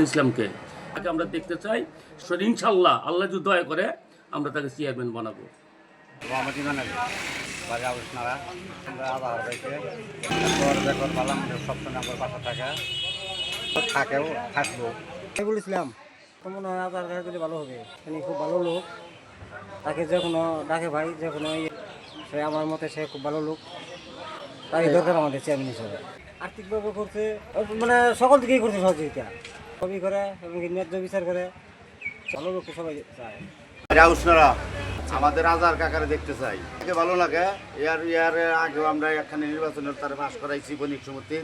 ইসলামকে তাকে আমরা দেখতে চাই। ইনশাল্লাহ আল্লাহ যদি দয়া করে আমরা তাকে চেয়ারম্যান বানাবো। ইসলাম মনে হয় আধার কার্ড দিলে ভালো হবে। তিনি খুব ভালো লোক, তাকে যে কোনো ডাকে ভাই, যে কোনো সে আমার মতে সে খুব ভালো লোক, তাই দরকার আমাদের চেয়ারম্যান হিসেবে। আর্থিকভাবে করছে, মানে সকল দিকেই করছে সহযোগিতা, সবই করে এবং ন্যায্য বিচার করে, ভালো লোককে সবাই চায়। আমাদের আজার কাকারে দেখতে চাই, তাকে ভালো লাগে। ইয়ার আগেও আমরা এখানে নির্বাচনের তারা পাশ করাইছি বণিক সমিতি,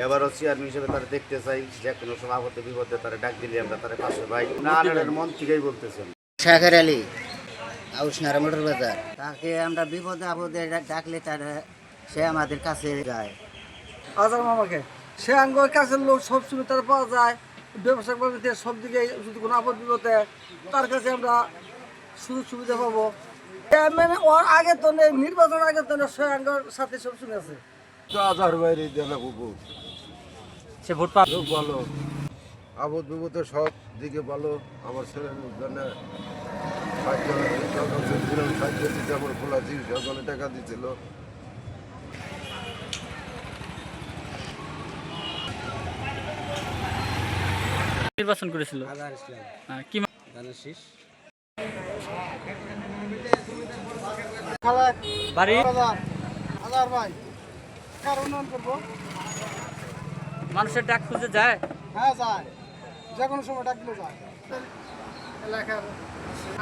এবারও চেয়ারম্যান হিসেবে তারা দেখতে চাই। যে কোনো সময় আপদে বিপদে তারা ডাক দিলে আমরা তারা পাশে ভাই না মন থেকেই বলতেছেন। শেখের আলী আউসনারা মোটর বাজার, তাকে আমরা বিপদে আপদে ডাকলে তারা সে আমাদের কাছে যায়। আজার মামাকে সে আঙ্গ কাছের লোক, সব সময় তার পাওয়া যায়, ব্যবসা বাণিজ্যে সব দিকে যদি কোনো আপদ বিপদে তার কাছে আমরা সুযোগ সুবিধা পাবো। মানে ওর আগে তো নেই, নির্বাচন আগে তো সে আঙ্গর সাথে সব সময় আছে। আজার বাইরে দিলে বুবু সে ভোট পাবে ভালো, আপদ বিপদে সব দিকে ভালো। আমার ছেলের জন্য সাহায্য দিতে আমার খোলা 30,000 টাকা দিয়েছিল। নির্বাচন করেছিল আজার ইসলাম কি ধানের শীষ বাড়ি আজার ভাই কার উন্নয়ন করবো? মানুষের ডাক খুঁজে যায়। হ্যাঁ যায়, যে কোনো সময় ডাকলে যায়। এলাকার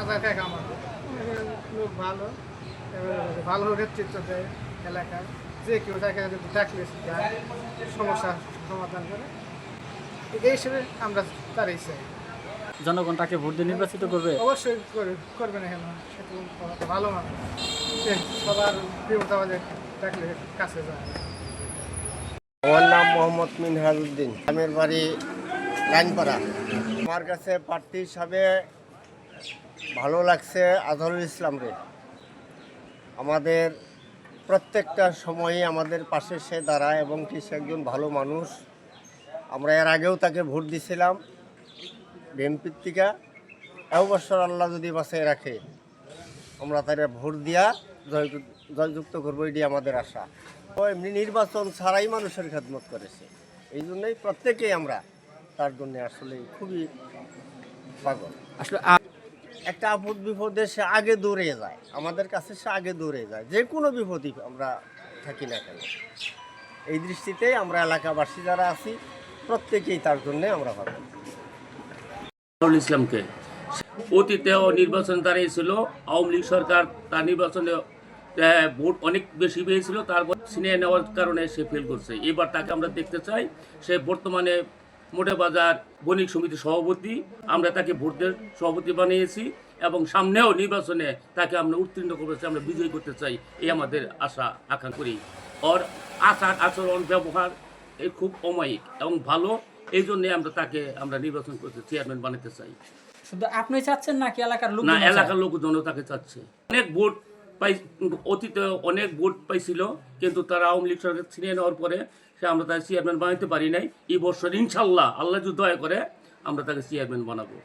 আজার কাকা আমার লোক ভালো, ভালো নেতৃত্ব দেয় এলাকার, যে কেউ তাকে ডাকলে যায়, সমস্যা সমাধান করে। এই হিসেবে আমরা তারই চাই। জনগণ তাকে ভোট দিয়ে নির্বাচিত করবে। অবশ্যই করবে না কেন, সেটা ভালো মানুষ, সবার বিপদাবাদে ডাকলে কাছে যায়। আমার নাম মোহাম্মদ মিনহাজউদ্দিন, গ্রামের বাড়ি লাইনপাড়া। আমার কাছে প্রার্থী হিসাবে ভালো লাগছে আজহারুল ইসলাম রে। আমাদের প্রত্যেকটা সময়ই আমাদের পাশে সে দাঁড়ায় এবং কি সে একজন ভালো মানুষ। আমরা এর আগেও তাকে ভোট দিছিলাম বিএনপির থেকে। এবছর আল্লাহ যদি বাঁচিয়ে রাখে আমরা তারা ভোট দিয়া জয়যুক্ত করবো, এটি আমাদের আশা। তো এমনি নির্বাচন ছাড়াই মানুষের খেদমত করেছে, এই জন্যই প্রত্যেকেই আমরা তার জন্য আসলে খুবই পাগল। আসলে একটা আপদ বিপদে সে আগে দৌড়ে যায়, আমাদের কাছে সে আগে দৌড়ে যায়, যে কোনো বিপদই আমরা থাকি না কেন। এই দৃষ্টিতেই আমরা এলাকাবাসী যারা আছি প্রত্যেকেই তার জন্যে আমরা ভাবি। ইসলামকে অতীতেও নির্বাচন দাঁড়িয়েছিল আওয়ামী লীগ সরকার, তার নির্বাচনে ভোট অনেক বেশি পেয়েছিল, তারপর ছিনিয়ে নেওয়ার কারণে সে ফেল করছে। এবার তাকে আমরা দেখতে চাই। সে বর্তমানে মোটে বাজার বণিক সমিতির সভাপতি, আমরা তাকে ভোটের সভাপতি বানিয়েছি এবং সামনেও নির্বাচনে তাকে আমরা উত্তীর্ণ করতে চাই, আমরা বিজয়ী করতে চাই, এই আমাদের আশা আকাঙ্ক্ষা করি। ওর আচরণ ব্যবহার খুব অমায়িক এবং ভালো, এই জন্যে আমরা তাকে নির্বাচন করতে চেয়ারম্যান বানাতে চাই। শুধু আপনি চাচ্ছেন নাকি এলাকার লোক? না, এলাকার লোকজন তাকে চাচ্ছে। অনেক ভোট অতীতে অনেক ভোট পাইছিল, কিন্তু তারা আওয়ামী লীগ সরকার ছিনিয়ে নেওয়ার পরে আমরা তাকে চেয়ারম্যান বানাতে পারি নাই। এই বছর ইনশাল্লাহ আল্লাহ যদি দয়া করে আমরা তাকে চেয়ারম্যান বানাবো।